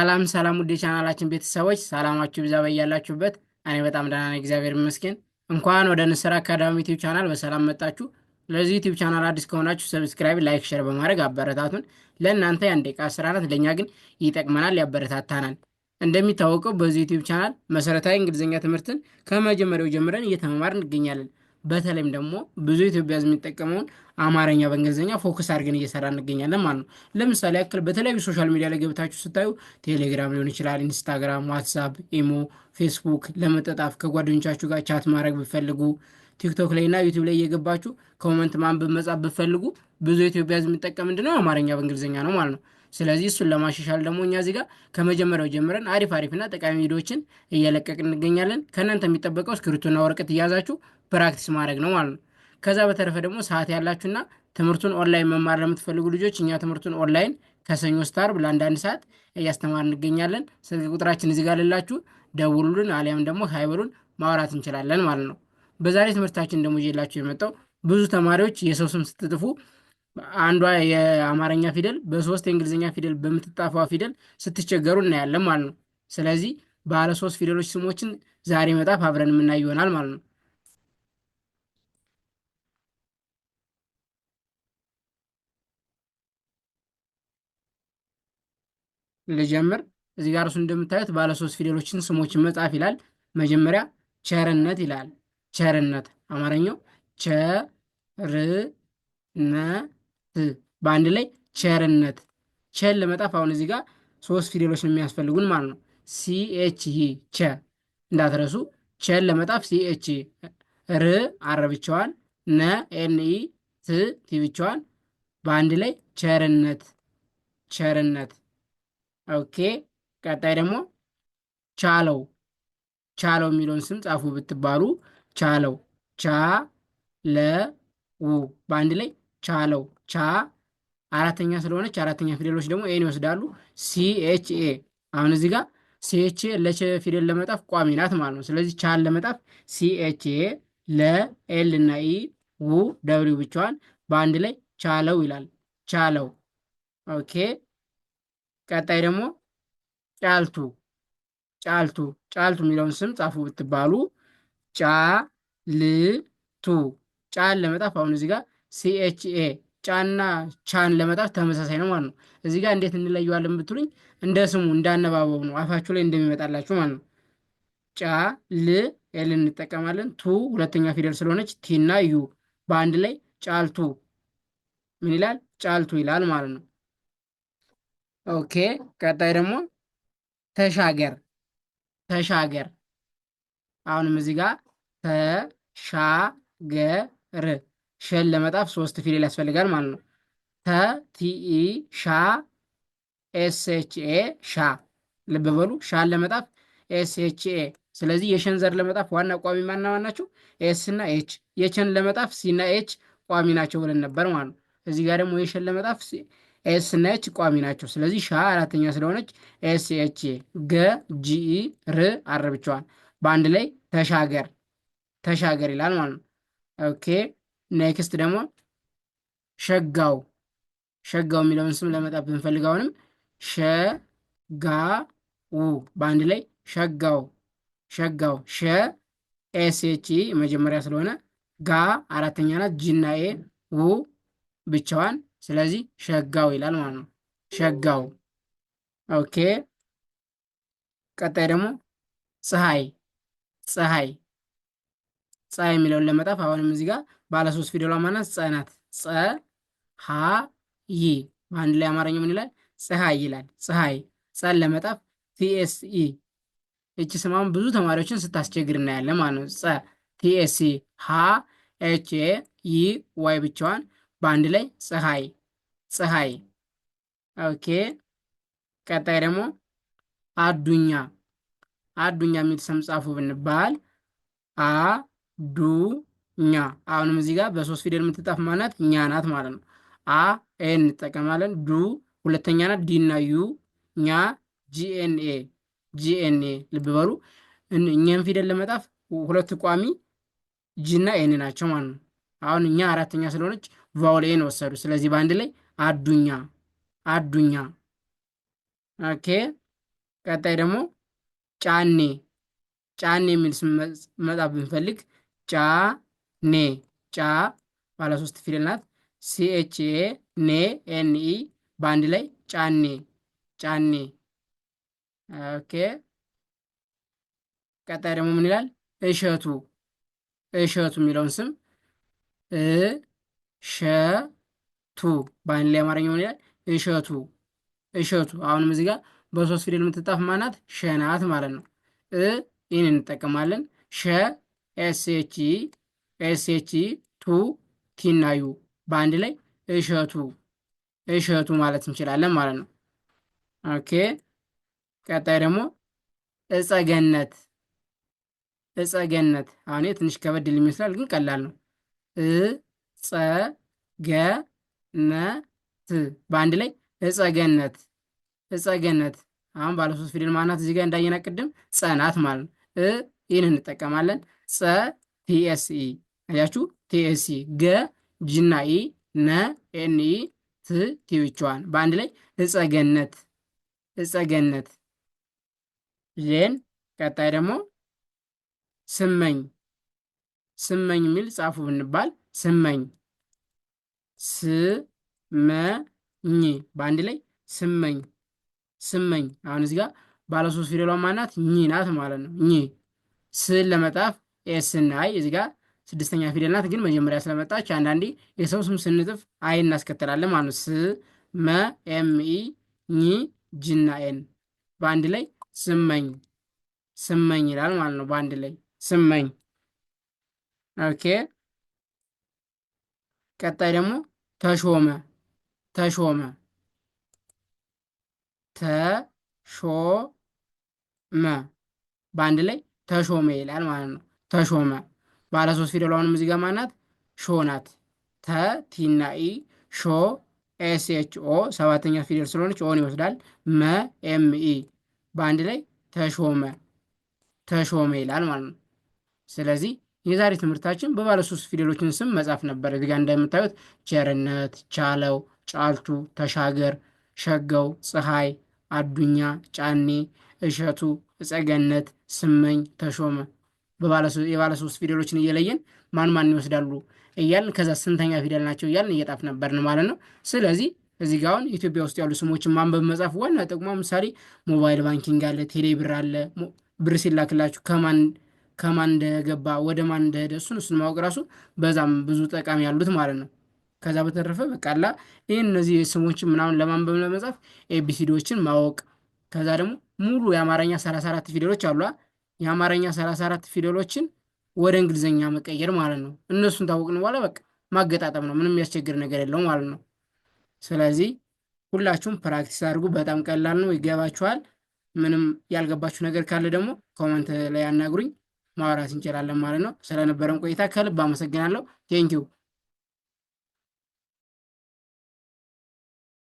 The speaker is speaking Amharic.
ሰላም ሰላም ውድ የቻናላችን ቤተሰቦች ሰላማችሁ ይብዛ በያላችሁበት። እኔ በጣም ደህና ነኝ፣ እግዚአብሔር ይመስገን። እንኳን ወደ ንስር አካዳሚ ዩቲዩብ ቻናል በሰላም መጣችሁ። ለዚህ ዩቲዩብ ቻናል አዲስ ከሆናችሁ ሰብስክራይብ፣ ላይክ፣ ሼር በማድረግ አበረታቱን። ለእናንተ የአንድ ደቂቃ ስራ ናት፣ ለእኛ ግን ይጠቅመናል፣ ያበረታታናል። እንደሚታወቀው በዚህ ዩቲዩብ ቻናል መሰረታዊ እንግሊዝኛ ትምህርትን ከመጀመሪያው ጀምረን እየተመማር እንገኛለን። በተለይም ደግሞ ብዙ ኢትዮጵያ ሕዝብ የሚጠቀመውን አማርኛ በእንግሊዝኛ ፎከስ አድርገን እየሰራ እንገኛለን ማለት ነው። ለምሳሌ ያክል በተለያዩ ሶሻል ሚዲያ ላይ ገብታችሁ ስታዩ ቴሌግራም ሊሆን ይችላል፣ ኢንስታግራም፣ ዋትሳፕ፣ ኢሞ፣ ፌስቡክ ለመጠጣፍ ከጓደኞቻችሁ ጋር ቻት ማድረግ ብፈልጉ፣ ቲክቶክ ላይ እና ዩቲዩብ ላይ እየገባችሁ ኮመንት ማንበብ መጻፍ ብፈልጉ ብዙ ኢትዮጵያ ሕዝብ የሚጠቀም ምንድነው አማርኛ በእንግሊዝኛ ነው ማለት ነው። ስለዚህ እሱን ለማሻሻል ደግሞ እኛ እዚህ ጋር ከመጀመሪያው ጀምረን አሪፍ አሪፍና ጠቃሚ ቪዲዮዎችን እየለቀቅን እንገኛለን። ከእናንተ የሚጠበቀው እስክሪብቶና ወረቀት እያያዛችሁ ፕራክቲስ ማድረግ ነው ማለት ነው። ከዛ በተረፈ ደግሞ ሰዓት ያላችሁና ትምህርቱን ኦንላይን መማር ለምትፈልጉ ልጆች እኛ ትምህርቱን ኦንላይን ከሰኞ እስከ ዓርብ ለአንዳንድ ሰዓት እያስተማር እንገኛለን። ስልክ ቁጥራችን እዚህ ጋር ልላችሁ፣ ደውሉልን፣ አሊያም ደግሞ ሀይበሉን ማውራት እንችላለን ማለት ነው። በዛሬ ትምህርታችን ደግሞ ይዤላችሁ የመጣው ብዙ ተማሪዎች የሰው ስም ስትጥፉ አንዷ የአማርኛ ፊደል በሶስት የእንግሊዝኛ ፊደል በምትጣፋዋ ፊደል ስትቸገሩ እናያለን ማለት ነው። ስለዚህ ባለ ሶስት ፊደሎች ስሞችን ዛሬ መጣፍ አብረን የምናይ ይሆናል ማለት ነው። ልጀምር። እዚህ ጋር እሱ እንደምታዩት ባለ ሶስት ፊደሎችን ስሞችን መጻፍ ይላል። መጀመሪያ ቸርነት ይላል። ቸርነት አማርኛው ቸርነት በአንድ ላይ ቸርነት። ቸን ለመጣፍ አሁን እዚህ ጋር ሶስት ፊደሎች ነው የሚያስፈልጉን ማለት ነው። ሲኤች ቸ እንዳትረሱ። ቸን ለመጣፍ ሲኤች ር አረብቸዋል፣ ነ ኤንኢ ት ቲብቸዋል፣ በአንድ ላይ ቸርነት ቸርነት። ኦኬ። ቀጣይ ደግሞ ቻለው። ቻለው የሚለውን ስም ጻፉ ብትባሉ ቻለው ቻ ለ ው በአንድ ላይ ቻለው ቻ አራተኛ ስለሆነች አራተኛ ፊደሎች ደግሞ ኤን ይወስዳሉ። ሲኤችኤ አሁን እዚህ ጋር ሲኤችኤ ለቸ ፊደል ለመጣፍ ቋሚ ናት ማለት ነው። ስለዚህ ቻን ለመጣፍ ሲኤችኤ ለኤል እና ኢ ው ደብሊው ብቻዋን በአንድ ላይ ቻለው ይላል። ቻለው። ኦኬ። ቀጣይ ደግሞ ጫልቱ። ጫልቱ ጫልቱ የሚለውን ስም ጻፉ ብትባሉ ጫልቱ ጫን ለመጣፍ አሁን እዚህ ጋር ሲኤችኤ ጫና ቻን ለመጣፍ ተመሳሳይ ነው ማለት ነው። እዚህ ጋር እንዴት እንለየዋለን ብትሉኝ እንደ ስሙ እንዳነባበቡ ነው፣ አፋችሁ ላይ እንደሚመጣላችሁ ማለት ነው። ጫ ል ኤል እንጠቀማለን። ቱ ሁለተኛ ፊደል ስለሆነች ቲና ዩ በአንድ ላይ ጫልቱ ምን ይላል? ጫልቱ ይላል ማለት ነው። ኦኬ። ቀጣይ ደግሞ ተሻገር። ተሻገር አሁንም እዚህ ጋር ተሻገር ሸን ለመጣፍ ሶስት ፊደል ያስፈልጋል ማለት ነው። ተ ቲኢ ሻ ኤስኤችኤ ሻ። ልብ በሉ ሻን ለመጣፍ ኤስኤችኤ። ስለዚህ የሸን ዘር ለመጣፍ ዋና ቋሚ ማና ናቸው? ኤስ እና ኤች። የቸን ለመጣፍ ሲና ኤች ቋሚ ናቸው ብለን ነበር ማለት ነው። እዚህ ጋር ደግሞ የሸን ለመጣፍ ኤስ እና ኤች ቋሚ ናቸው። ስለዚህ ሻ አራተኛ ስለሆነች ኤስኤችኤ። ገ ጂኢ ር አረብቸዋል በአንድ ላይ ተሻገር ተሻገር ይላል ማለት ነው። ኦኬ። ኔክስት ደግሞ ሸጋው። ሸጋው የሚለውን ስም ለመጣፍ ብንፈልጋውንም ሸጋው በአንድ ላይ ሸጋው ሸጋው። ሸ ኤስኤች መጀመሪያ ስለሆነ ጋ አራተኛ ናት፣ ጂና ኤ ው ብቻዋን። ስለዚህ ሸጋው ይላል ማለት ነው። ሸጋው። ኦኬ። ቀጣይ ደግሞ ፀሐይ። ፀሐይ ፀሐይ የሚለውን ለመጣፍ አሁንም እዚህ ጋር ባለ ሶስት ፊደሏ ማናት? ፀ ናት። ፀ ሀ ይ በአንድ ላይ አማርኛ ምን ይላል? ፀሐይ ይላል። ፀሐይ። ፀን ለመጣፍ ቲኤስኢ። እቺ ስማም ብዙ ተማሪዎችን ስታስቸግር እናያለን ማለት ነው። ፀ ቲኤስኢ ሀ ኤች ኤ ይ ዋይ ብቻዋን በአንድ ላይ ፀሐይ ፀሐይ። ኦኬ። ቀጣይ ደግሞ አዱኛ። አዱኛ የሚል ስም ጻፉ ብንባል ዱኛ አሁንም እዚህ ጋር በሶስት ፊደል የምትጣፍ ማናት? እኛ ናት ማለት ነው። አ ኤን እንጠቀማለን። ዱ ሁለተኛ ናት፣ ዲ እና ዩ። ኛ ጂኤንኤ ጂኤንኤ። ልብ በሉ እኛን ፊደል ለመጣፍ ሁለት ቋሚ ጂ እና ኤን ናቸው ማለት ነው። አሁን እኛ አራተኛ ስለሆነች ቫውል ኤን ወሰዱ። ስለዚህ በአንድ ላይ አዱኛ አዱኛ። ኦኬ። ቀጣይ ደግሞ ጫኔ ጫኔ የሚል ስም መጻፍ ብንፈልግ ጫኔ ጫ ባለ 3 ፊደል ናት። ሲኤችኤ ኔ ኤንኢ በአንድ ላይ ጫኔ ጫኔ። ኦኬ ቀጣይ ደግሞ ምን ይላል? እሸቱ እሸቱ የሚለውን ስም እሸቱ በአንድ ላይ አማርኛ ምን ይላል? እሸቱ እሸቱ። አሁንም እዚህ ጋር በ3 ፊደል የምትጣፍ ማናት? ሸናት ማለት ነው። ይህን እንጠቀማለን። ሸ ኤስኤች ቱ ቲናዩ በአንድ ላይ እሸቱ እሸቱ ማለት እንችላለን ማለት ነው። ኦኬ ቀጣይ ደግሞ እጸገነት እጸገነት። አሁን ትንሽ ከበድ ሊል ይመስላል፣ ግን ቀላል ነው። እጸገነት በአንድ ላይ እጸገነት እጸገነት። አሁን ባለ 3 ፊደል ማናት? እዚህ ጋር እንዳየና ቅድም ጸናት ማለት ነው። ይህን እንጠቀማለን። ጸ ቲኤስኢ አያችሁ፣ ቲኤስኢ ገ ጅና ኢ ነ ኤንኢ ት ቲዊቿን በአንድ ላይ እጸገነት እጸገነት። ዜን ቀጣይ ደግሞ ስመኝ ስመኝ የሚል ጻፉ ብንባል ስመኝ ስመኝ በአንድ ላይ ስመኝ ስመኝ። አሁን እዚህ ጋር ባለ 3 ፊደሏ ማናት? ኝ ናት ማለት ነው። ኝ ስን ለመጣፍ ኤስ እና አይ እዚህ ጋር 6ኛ ፊደል ናት፣ ግን መጀመሪያ ስለመጣች አንዳንዴ የሰው ስም ስንጥፍ አይ እናስከተላለን ማለት ነው። ስ መ ኤም ኢ ኝ ጅና ኤን በአንድ ላይ ስመኝ ስመኝ ይላል ማለት ነው። በአንድ ላይ ስመኝ። ኦኬ ቀጣይ ደግሞ ተሾመ ተሾመ ተሾመ በአንድ ላይ ተሾመ ይላል ማለት ነው። ተሾመ ባለ 3 ፊደሏንም እዚህ ጋር ማናት? ሾ ናት። ተ ቲና ኢ ሾ ኤስኤች ኦ 7ኛ ፊደል ስለሆነች ኦን ይወስዳል። መ ኤም ኢ በአንድ ላይ ተሾመ ተሾመ ይላል ማለት ነው። ስለዚህ የዛሬ ትምህርታችን በባለ 3 ፊደሎችን ስም መጻፍ ነበር። እዚህ ጋር እንደምታዩት ቸርነት፣ ቻለው፣ ጫልቱ፣ ተሻገር፣ ሸገው፣ ፀሐይ፣ አዱኛ፣ ጫኔ፣ እሸቱ፣ እጸገነት፣ ስመኝ፣ ተሾመ የባለ 3 ፊደሎችን እየለየን ማን ማን ይወስዳሉ እያልን ከዛ ስንተኛ ፊደል ናቸው እያልን እየጣፍ ነበርን ማለት ነው። ስለዚህ እዚህ ጋር አሁን ኢትዮጵያ ውስጥ ያሉ ስሞችን ማንበብ መጻፍ ዋና ጥቅሟ ምሳሌ ሞባይል ባንኪንግ አለ፣ ቴሌብር አለ። ብር ሲላክላችሁ ከማን እንደገባ ወደ ማን እንደሄደ እሱን ማወቅ ራሱ በዛም ብዙ ጠቃሚ ያሉት ማለት ነው። ከዛ በተረፈ በቃላ ይህን እነዚህ ስሞችን ምናምን ለማንበብ ለመጻፍ ኤቢሲዲዎችን ማወቅ፣ ከዛ ደግሞ ሙሉ የአማርኛ 34 ፊደሎች አሉ። የአማርኛ 34 ፊደሎችን ወደ እንግሊዝኛ መቀየር ማለት ነው። እነሱን ታወቅን በኋላ በቃ ማገጣጠም ነው። ምንም ያስቸግር ነገር የለው ማለት ነው። ስለዚህ ሁላችሁም ፕራክቲስ አድርጉ። በጣም ቀላል ነው፣ ይገባችኋል። ምንም ያልገባችሁ ነገር ካለ ደግሞ ኮመንት ላይ ያናግሩኝ፣ ማውራት እንችላለን ማለት ነው። ስለነበረን ቆይታ ከልብ አመሰግናለሁ። ቴንኪው